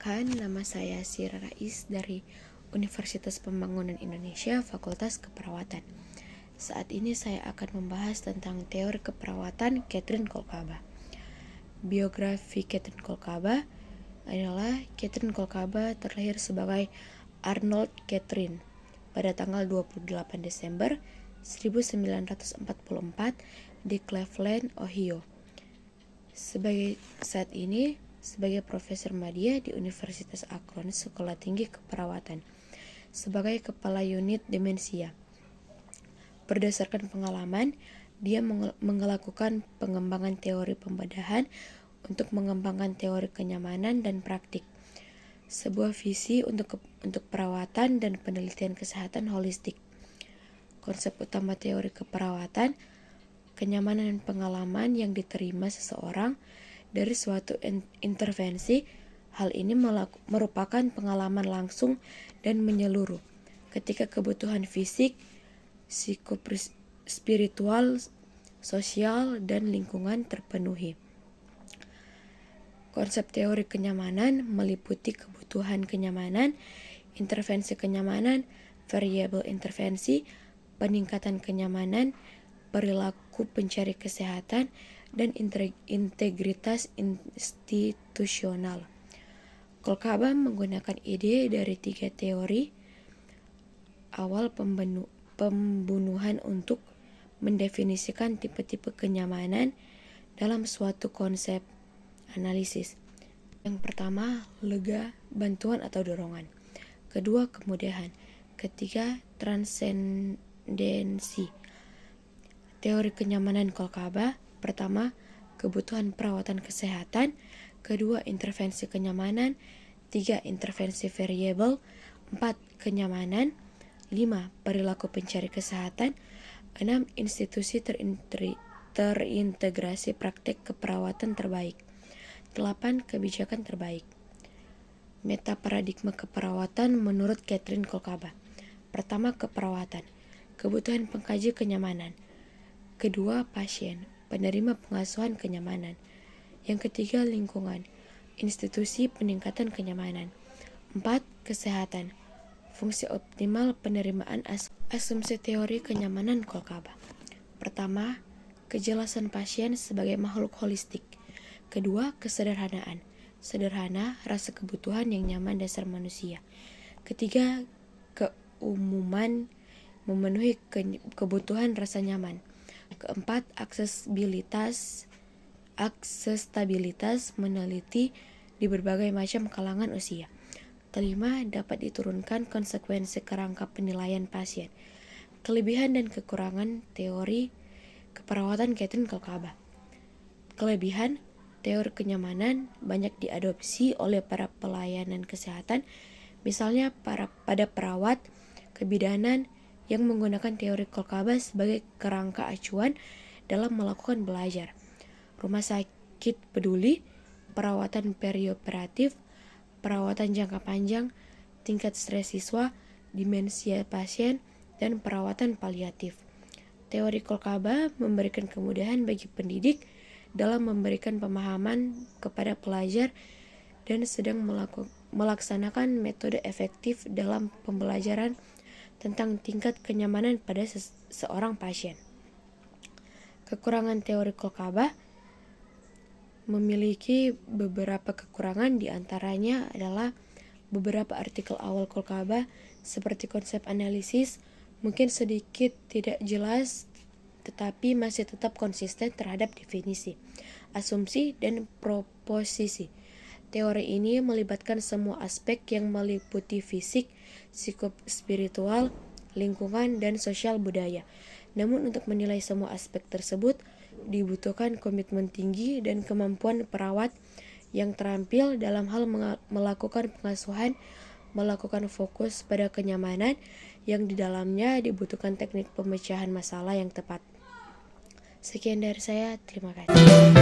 Perkenalkan, nama saya Sira Rais dari Universitas Pembangunan Indonesia, Fakultas Keperawatan. Saat ini saya akan membahas tentang teori keperawatan Catherine Kolkhaba. Biografi Catherine Kolkhaba adalah Catherine Kolkhaba terlahir sebagai Arnold Catherine pada tanggal 28 Desember 1944 di Cleveland, Ohio. Saat ini sebagai Profesor Madya di Universitas Akron, Sekolah Tinggi Keperawatan, sebagai Kepala Unit Demensia. Berdasarkan pengalaman, dia melakukan pengembangan teori pembedahan untuk mengembangkan teori kenyamanan dan praktik, sebuah visi untuk perawatan dan penelitian kesehatan holistik. Konsep utama teori keperawatan, kenyamanan dan pengalaman yang diterima seseorang dari suatu intervensi. Hal ini merupakan pengalaman langsung dan menyeluruh ketika kebutuhan fisik, psikospiritual, sosial, dan lingkungan terpenuhi. Konsep teori kenyamanan meliputi kebutuhan kenyamanan, intervensi kenyamanan, variabel intervensi, peningkatan kenyamanan, perilaku pencari kesehatan, dan integritas institusional. Kolkhaba menggunakan ide dari 3 teori awal pembunuhan untuk mendefinisikan tipe-tipe kenyamanan dalam suatu konsep analisis. Yang pertama, lega, bantuan atau dorongan. Kedua, kemudahan. Ketiga, transendensi. Teori kenyamanan Kolkhaba: pertama, kebutuhan perawatan kesehatan. Kedua, intervensi kenyamanan. 3, intervensi variabel. 4, kenyamanan. 5, perilaku pencari kesehatan. 6, institusi terintegrasi praktik keperawatan terbaik. 8, kebijakan terbaik. Meta paradigma keperawatan menurut Catherine Kolkhaba. Pertama, keperawatan, kebutuhan pengkaji kenyamanan. Kedua, pasien, penerima pengasuhan kenyamanan. Yang ketiga, lingkungan, institusi peningkatan kenyamanan. 4, kesehatan, fungsi optimal penerimaan asumsi teori kenyamanan Kolkhaba. Pertama, kejelasan pasien sebagai makhluk holistik. Kedua, kesederhanaan, sederhana, rasa kebutuhan yang nyaman dasar manusia. Ketiga, keumuman, memenuhi kebutuhan rasa nyaman. Keempat, aksesabilitas, meneliti di berbagai macam kalangan usia. Kelima, dapat diturunkan konsekuensi kerangka penilaian pasien. Kelebihan dan kekurangan teori keperawatan Catherine Kolkhaba. Kelebihan, teori kenyamanan banyak diadopsi oleh para pelayanan kesehatan, misalnya pada perawat kebidanan yang menggunakan teori Kolkhaba sebagai kerangka acuan dalam melakukan belajar. Rumah sakit peduli, perawatan perioperatif, perawatan jangka panjang, tingkat stres siswa, demensia pasien, dan perawatan paliatif. Teori Kolkhaba memberikan kemudahan bagi pendidik dalam memberikan pemahaman kepada pelajar dan sedang melaksanakan metode efektif dalam pembelajaran tentang tingkat kenyamanan pada seorang pasien. Kekurangan teori Kolkhaba memiliki beberapa kekurangan, diantaranya adalah beberapa artikel awal Kolkhaba seperti konsep analisis mungkin sedikit tidak jelas tetapi masih tetap konsisten terhadap definisi, asumsi, dan proposisi. Teori ini melibatkan semua aspek yang meliputi fisik, psikospiritual, lingkungan, dan sosial budaya. Namun untuk menilai semua aspek tersebut dibutuhkan komitmen tinggi dan kemampuan perawat yang terampil dalam hal melakukan pengasuhan, melakukan fokus pada kenyamanan yang di dalamnya dibutuhkan teknik pemecahan masalah yang tepat. Sekian dari saya, terima kasih.